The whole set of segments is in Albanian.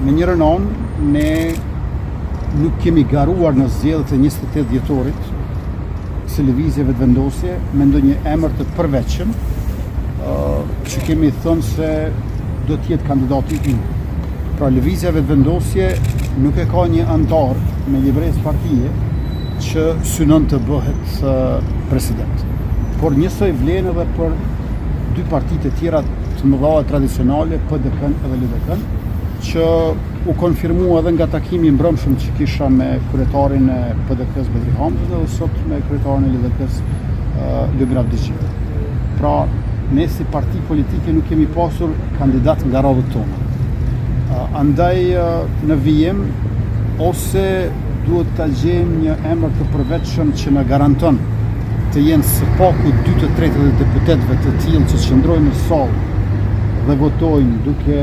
me njërën anë, ne nuk kemi garuar në zgjedhjet e 28 dhjetorit së lëvizjeve të vendosje me ndonjë emër të përveçëm që kemi thënë se do të jetë kandidati i ynë. Pra lëvizjeve të vendosje nuk e ka një antar me libresë partije që synon të bëhet president. Por njësoj vlen edhe për dy partitë e tjera të mëdha tradicionale, PDK-n edhe LDK-n, që u konfirmua edhe nga takimi mbrëmshëm që kisha me kryetarin e PDK-s Bedri Hamzën dhe sot me kryetarin e LDK-s Lëbir Abdixhi. Pra, ne si parti politike nuk kemi pasur kandidat nga radhët tona. Andaj në vijim ose duhet të gjejmë një emër të përveçëm që na garanton të jenë së paku 2/3 e deputetëve të tillë që qëndrojnë në sallë dhe votojnë duke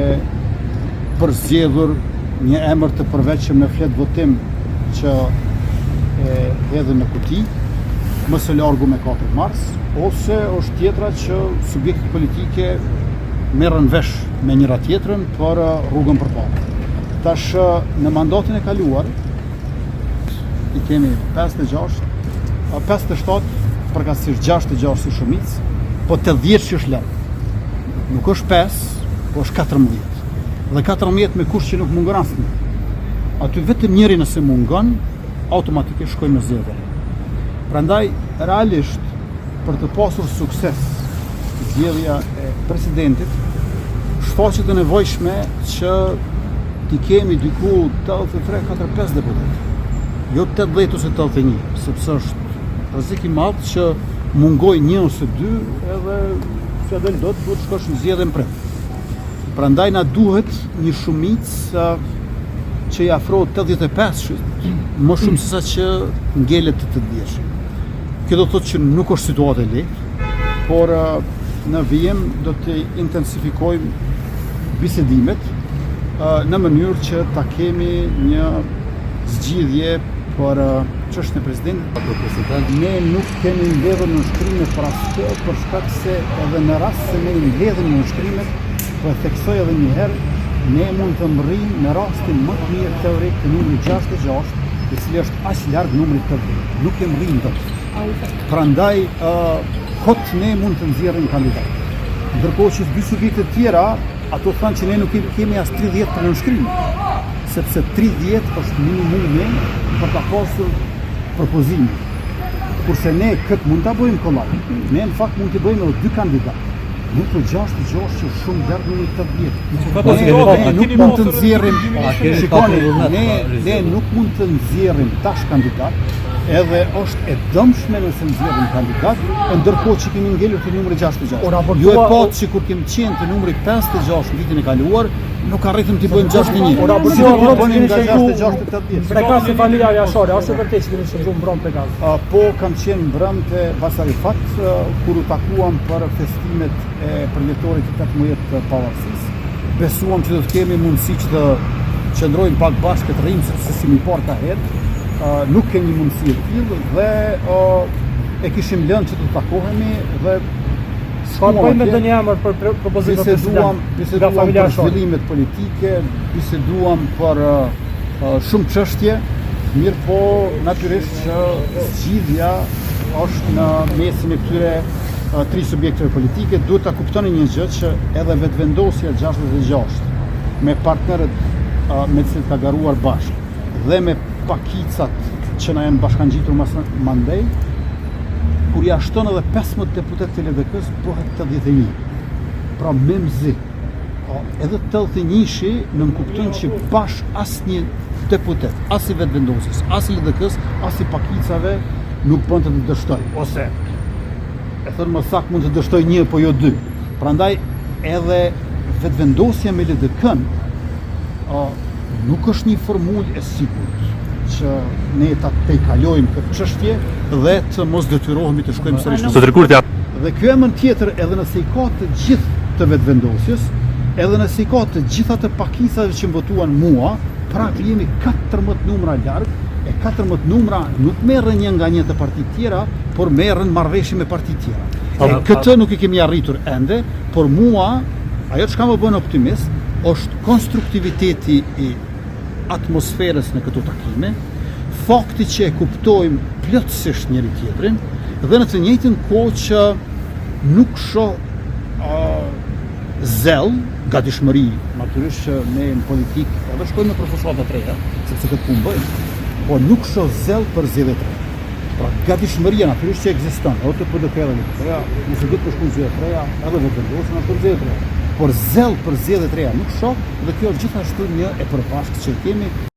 përzgjedhur një emër të përveçëm në fletë votim që e hedhën në kuti, më së largu me 4 mars, ose është tjetra që subjektet politike merren vesh me njëra tjetrën për rrugën përpara. Tash në mandatin e kaluar i kemi 57 përkatësisht 66 si shumicë, po 80 që është larg. Nuk është 5, po është 14. Dhe 14 me kush që nuk mungon asnjë. Aty vetëm njëri nëse mungon, automatikisht shkojmë në zgjedhje. Prandaj realisht për të pasur sukses zgjedhja e presidentit, shfaqet e nevojshme që t'i kemi diku 83-45 deputet. Jo 80 ose 81, sepse është rrezik i madh që mungoj 1 ose 2 edhe se del do të shkosh në zgjedhjen pret. Prandaj na duhet një shumicë që i afrohet 85, më shumë se sa që ngelet të 80. Kjo do të thotë që nuk është situatë e lehtë, por në vijim do të intensifikojmë bisedimet në mënyrë që ta kemi një zgjidhje për çështën e presidentit. Ne nuk kemi mbledhur në nënshkrimet për asgjë, për shkak se edhe në rast se ne mbledhim në nënshkrimet, po e theksoj edhe një herë, ne mund të mrrijmë në rastin më të mirë teorik të numrit 66, i cili është aq larg numrit 80. Nuk e mrrijmë dot. Prandaj kot ne mund të nxjerrim kandidat. Ndërkohë që dy subjekte të tjera, ato thonë që ne nuk kemi as 30 për nënshkrim, sepse 30 është minimumi për ta pasur propozimin. Kurse ne këtë mund ta bëjmë kollaj. Ne në fakt mund të bëjmë edhe 2 kandidat. Nuk për 66 që shumë larg numrit 80. Ne nuk mund të nxjerrim, shikoni, ne nuk mund të nxjerrim tash kandidat, edhe është e dëmshme nëse nxjerrim kandidat, ndërkohë që kemi ngelur të numri 66. Ju e patë që kur kemi qenë të numri 56 vitin e kaluar, nuk arritëm t'i bëjmë 61. Si do bënim nga 66 të 80. Prekasi familjar jashore, është vërtet që kemi shëndruar mbrëm Prekas? Po, kam qenë mbrëm te Basarifat, kur u takuam për festimet e përjetorit të 18 të pavarësisë. Besuam që do të kemi mundësi që të qëndrojmë pak bashkë të rrimë, sepse si mi parë ka herë, nuk kemi mundësi të tillë dhe e kishim lënë që të takohemi dhe bëjmë me ndonjë emër për propozimin e biseduam për zhvillimet politike, biseduam për shumë çështje, mirë po natyrisht që zgjidhja është në mesin e këtyre 3 subjekteve politike. Duhet ta kuptoni një gjë që edhe vetvendosja 66 me partnerët me të cilët ka garuar bashkë dhe me pakicat që na janë bashkangjitur mandej, kur ja shton edhe 15 deputet të LDK-s, bëhet 81. Pra me mzi. Edhe 81-shi nëmë kupton që bash asnjë deputet, as i vetvendosjes, as i LDK-s, as i pakicave nuk bën të dështoj. Ose, e thënë më saktë mund të dështoj 1, po jo 2. Prandaj edhe vetvendosja me LDK-n nuk është një formulë e sigurt që ne ta tejkalojmë këtë çështje dhe të mos detyrohemi të shkojmë sërish në zgjedhje. Dhe ky emër tjetër, edhe nëse i ka të gjithë të vetvendosjes, edhe nëse i ka të gjitha të pakicave që më votuan mua, pra jemi 14 numra larg, e 14 numra nuk merren një nga një të partitë tjera, por merren marrëveshje me partitë tjera. Këtë nuk i kemi arritur ende, por mua, ajo çka më bën optimist, është konstruktiviteti i atmosferës në këto takime, fakti që e kuptojmë plotësisht njëri tjetrin dhe në të njëjtën kohë që nuk shoh zell, gatishmëri, natyrisht që ne në politikë edhe shkojmë në profesorata të reja, sepse këtë punë bëjmë, po nuk shoh zell për zgjedhje të reja. Pra gatishmëria natyrisht që ekziston, edhe të PDK-dhe të reja, nëse do të përshkojnë zgjedhje të reja, edhe do të vendosen ato zgjedhje të reja. Por zell për zgjedhje të reja nuk shoh, dhe kjo është gjithashtu një e përbashkët që kemi